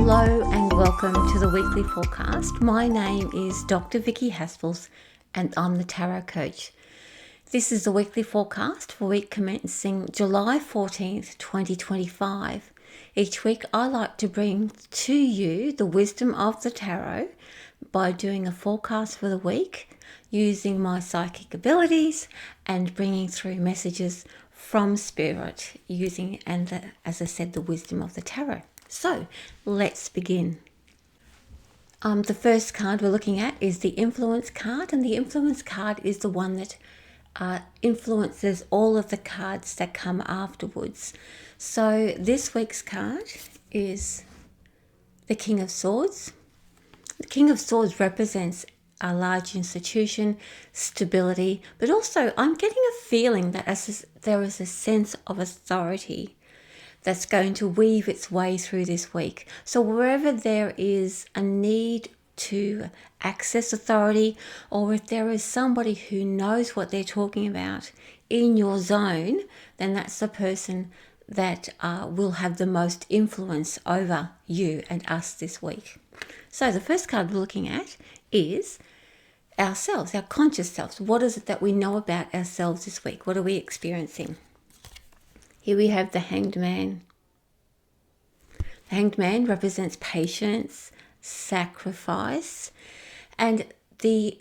Hello and welcome to the weekly forecast. My name is Dr. Vicki Haspels and I'm the Tarot Coach. This is the weekly forecast for week commencing July 14th, 2025. Each week I like to bring to you the wisdom of the tarot by doing a forecast for the week, using my psychic abilities and bringing through messages from Spirit using, as I said, the wisdom of the tarot. So let's begin. The first card we're looking at is the Influence card, and the Influence card is the one that influences all of the cards that come afterwards. So this week's card is the King of Swords. The King of Swords represents a large institution, stability, but also I'm getting a feeling that there is a sense of authority that's going to weave its way through this week. So wherever there is a need to access authority, or if there is somebody who knows what they're talking about in your zone, then that's the person that will have the most influence over you and us this week. So the first card we're looking at is ourselves, our conscious selves. What is it that we know about ourselves this week? What are we experiencing? Here we have the Hanged Man. The Hanged Man represents patience, sacrifice, and the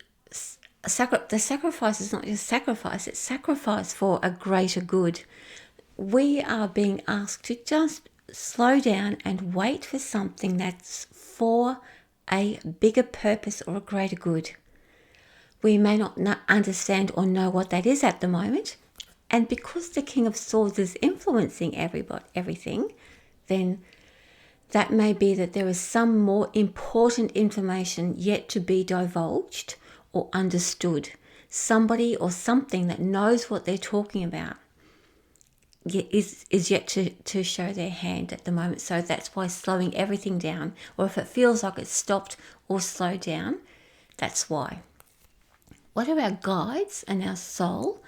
sacrifice is not just sacrifice, it's sacrifice for a greater good. We are being asked to just slow down and wait for something that's for a bigger purpose or a greater good. We may not understand or know what that is at the moment, and because the King of Swords is influencing everything, then that may be that there is some more important information yet to be divulged or understood. Somebody or something that knows what they're talking about is yet to show their hand at the moment. So that's why slowing everything down, or if it feels like it's stopped or slowed down, that's why. What are our guides and our soul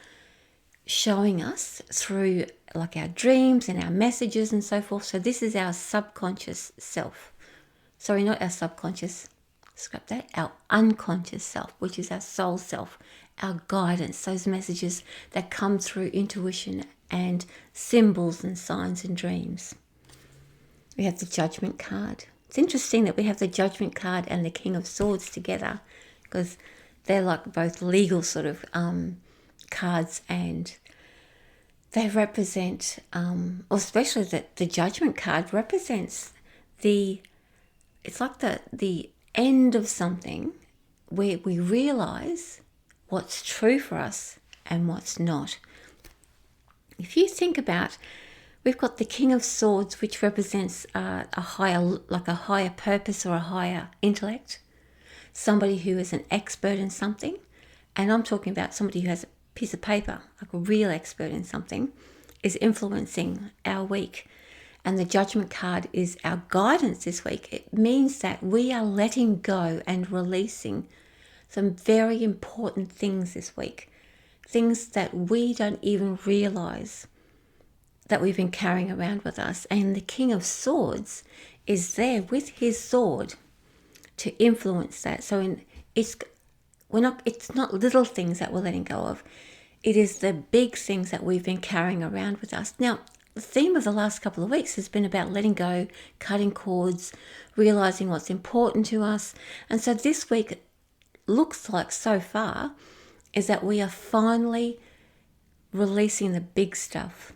showing us through like our dreams and our messages and so forth? So this is our subconscious self. Sorry, not our subconscious, scrap that, our unconscious self, which is our soul self, our guidance, those messages that come through intuition and symbols and signs and dreams. We have the Judgment card. It's interesting that we have the Judgment card and the King of Swords together, because they're like both legal sort of cards, and they represent, or especially the Judgment card represents it's like the end of something where we realize what's true for us and what's not. If you think about, we've got the King of Swords, which represents a higher purpose or a higher intellect, somebody who is an expert in something, and I'm talking about somebody who has a piece of paper, like a real expert in something, is influencing our week. And the Judgment card is our guidance this week. It means that we are letting go and releasing some very important things this week, things that we don't even realize that we've been carrying around with us. And the King of Swords is there with his sword to influence that. So it's not little things that we're letting go of. It is the big things that we've been carrying around with us. Now, the theme of the last couple of weeks has been about letting go, cutting cords, realizing what's important to us. And so this week looks like, so far, is that we are finally releasing the big stuff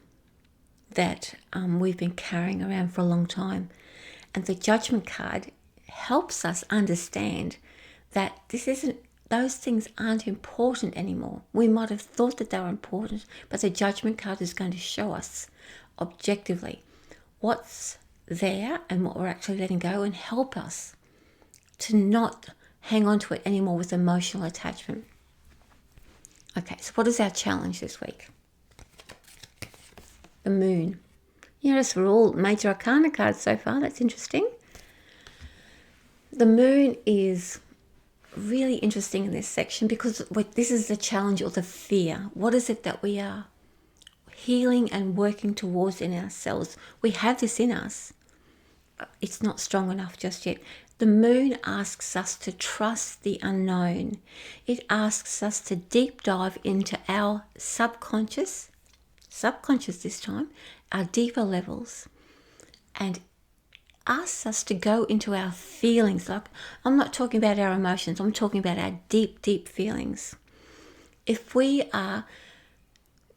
that we've been carrying around for a long time. And the Judgment card helps us understand that those things aren't important anymore. We might have thought that they were important, but the Judgment card is going to show us objectively what's there and what we're actually letting go, and help us to not hang on to it anymore with emotional attachment. Okay, so what is our challenge this week? The Moon. You notice we're all major arcana cards so far. That's interesting. The Moon is really interesting in this section because this is the challenge or the fear. What is it that we are healing and working towards in ourselves? We have this in us. it's not strong enough just yet. The moon asks us to trust the unknown. It asks us to deep dive into our subconscious this time, our deeper levels, and asks us to go into our feelings. Like, I'm not talking about our emotions, I'm talking about our deep, deep feelings. If we are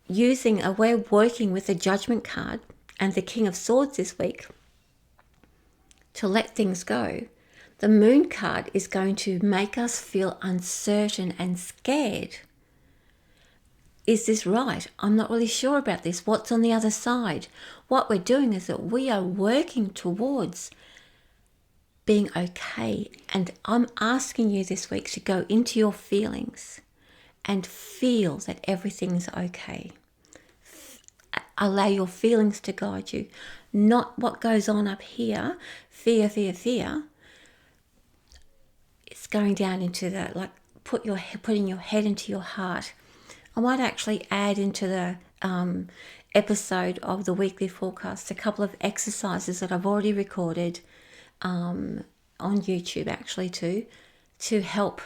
we're working with the Judgment card and the King of Swords this week to let things go, the Moon card is going to make us feel uncertain and scared. Is this right? I'm not really sure about this. What's on the other side? What we're doing is that we are working towards being okay. And I'm asking you this week to go into your feelings and feel that everything's okay. Allow your feelings to guide you, not what goes on up here. Fear. It's going down into that, like putting your head into your heart. I might actually add into the episode of the weekly forecast a couple of exercises that I've already recorded on YouTube actually to help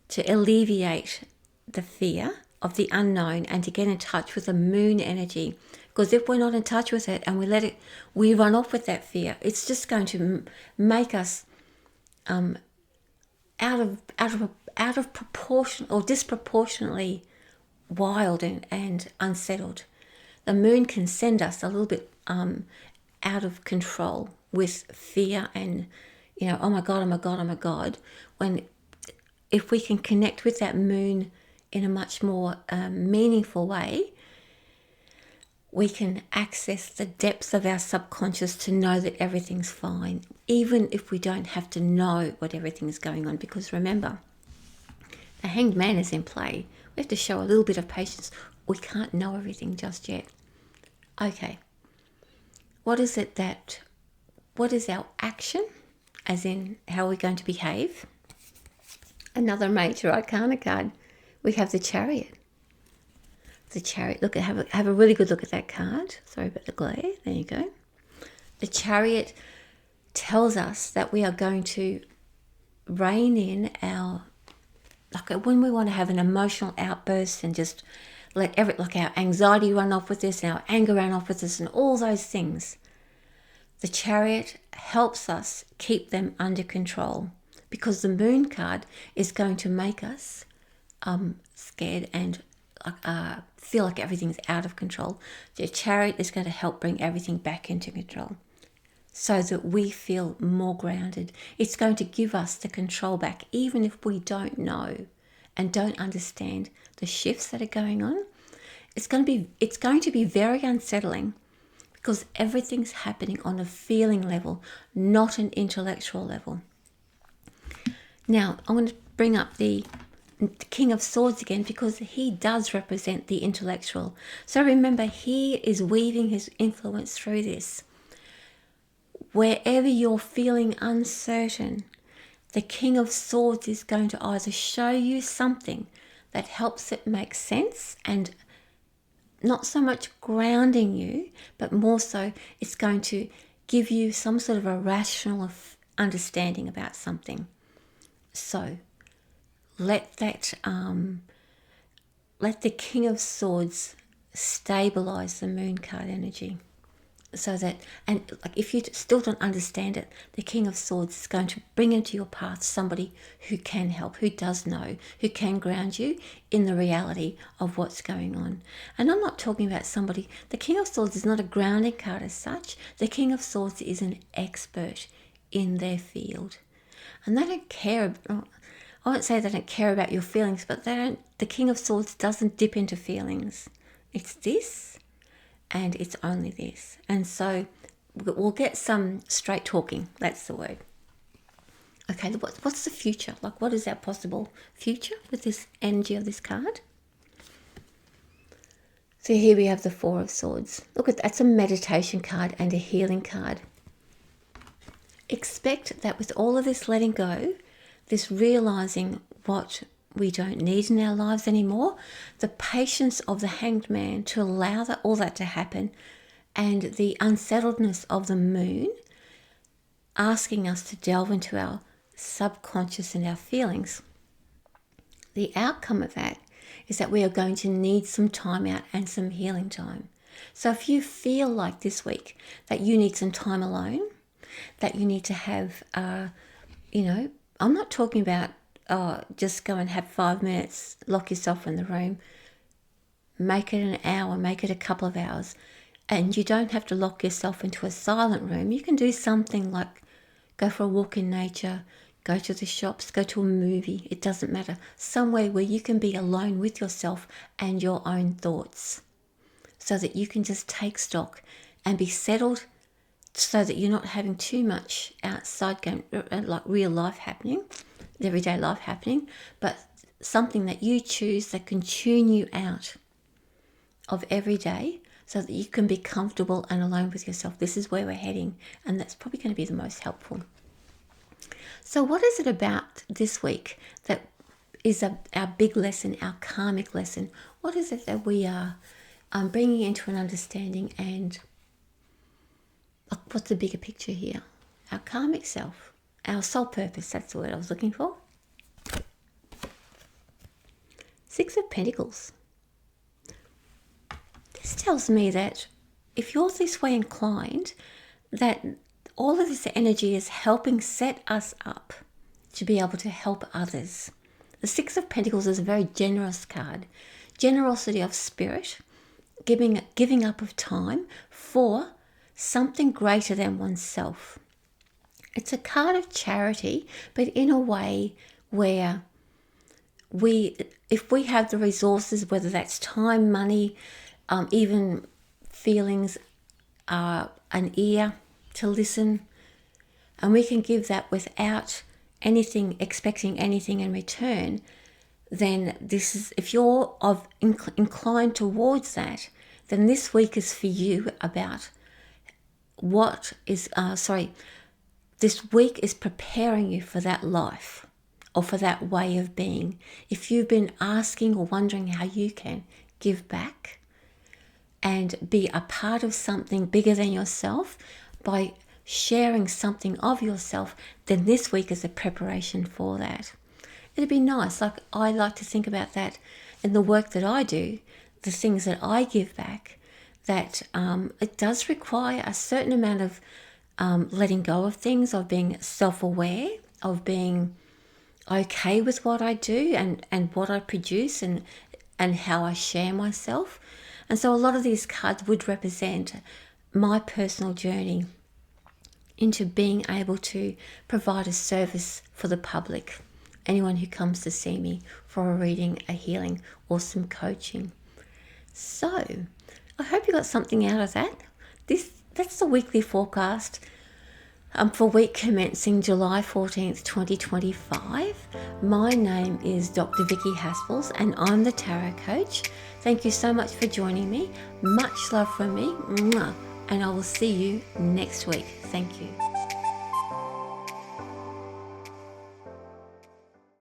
to alleviate the fear of the unknown and to get in touch with the moon energy. Because if we're not in touch with it and we run off with that fear, it's just going to make us out of proportion or disproportionately wild and unsettled. The moon can send us a little bit out of control with fear and, oh my God. If we can connect with that moon in a much more meaningful way, we can access the depths of our subconscious to know that everything's fine, even if we don't have to know what everything's going on. Because remember, the Hanged Man is in play. We have to show a little bit of patience. We can't know everything just yet. Okay. What is our action? As in, how are we going to behave? Another major arcana card. We have the Chariot. The Chariot, have a really good look at that card. Sorry about the glare. There you go. The Chariot tells us that we are going to rein in when we want to have an emotional outburst and just let our anxiety run off with this, and our anger run off with this, and all those things. The Chariot helps us keep them under control, because the Moon card is going to make us scared and feel like everything's out of control. The Chariot is going to help bring everything back into control so that we feel more grounded. It's going to give us the control back, even if we don't know and don't understand the shifts that are going on. It's going to be very unsettling, because everything's happening on a feeling level, not an intellectual level. Now, I'm going to bring up the King of Swords again, because he does represent the intellectual. So remember, he is weaving his influence through this. Wherever you're feeling uncertain, the King of Swords is going to either show you something that helps it make sense, and not so much grounding you, but more so it's going to give you some sort of a rational understanding about something. So let the King of Swords stabilize the Moon card energy, so that, and like if you still don't understand it, the King of Swords is going to bring into your path somebody who can help, who does know, who can ground you in the reality of what's going on. And I'm not talking about somebody, the King of Swords is not a grounding card as such. The King of Swords is an expert in their field, and they don't care. I won't say they don't care about your feelings, but the King of Swords doesn't dip into feelings. It's this, and it's only this. And so we'll get some straight talking. That's the word. Okay, what's the future? Like, what is our possible future with this energy of this card? So here we have the Four of Swords. Look, that's a meditation card and a healing card. Expect that with all of this letting go, this realizing what we don't need in our lives anymore, the patience of the Hanged Man to allow all that to happen, and the unsettledness of the Moon, asking us to delve into our subconscious and our feelings. The outcome of that is that we are going to need some time out and some healing time. So if you feel like this week that you need some time alone, that you need to have, I'm not talking about just go and have 5 minutes, lock yourself in the room, make it an hour, make it a couple of hours. And you don't have to lock yourself into a silent room. You can do something like go for a walk in nature, go to the shops, go to a movie. It doesn't matter. Somewhere where you can be alone with yourself and your own thoughts, so that you can just take stock and be settled, so that you're not having too much outside game, like real life happening, everyday life happening, but something that you choose that can tune you out of every day, so that you can be comfortable and alone with yourself. This is where we're heading, and that's probably going to be the most helpful. So what is it about this week that is our big lesson, our karmic lesson? What is it that we are bringing into an understanding, and what's the bigger picture here? Our karmic self, our soul purpose, that's the word I was looking for. 6 of Pentacles. This tells me that if you're this way inclined, that all of this energy is helping set us up to be able to help others. The 6 of Pentacles is a very generous card. Generosity of spirit, giving up of time for something greater than oneself. It's a card of charity, but in a way where if we have the resources, whether that's time, money, even feelings, an ear to listen, and we can give that without expecting anything in return, then this is, if you're inclined towards that, then this week is for you about this week is preparing you for that life, or for that way of being. If you've been asking or wondering how you can give back and be a part of something bigger than yourself by sharing something of yourself, then this week is a preparation for that. It'd be nice. Like, I like to think about that in the work that I do, the things that I give back, that it does require a certain amount of letting go of things, of being self-aware, of being okay with what I do and what I produce and how I share myself. And so a lot of these cards would represent my personal journey into being able to provide a service for the public, anyone who comes to see me for a reading, a healing, or some coaching. So I hope you got something out of that. That's the weekly forecast for week commencing July 14th, 2025. My name is Dr. Vicki Haspels, and I'm the Tarot Coach. Thank you so much for joining me. Much love from me. Mwah. And I will see you next week. Thank you.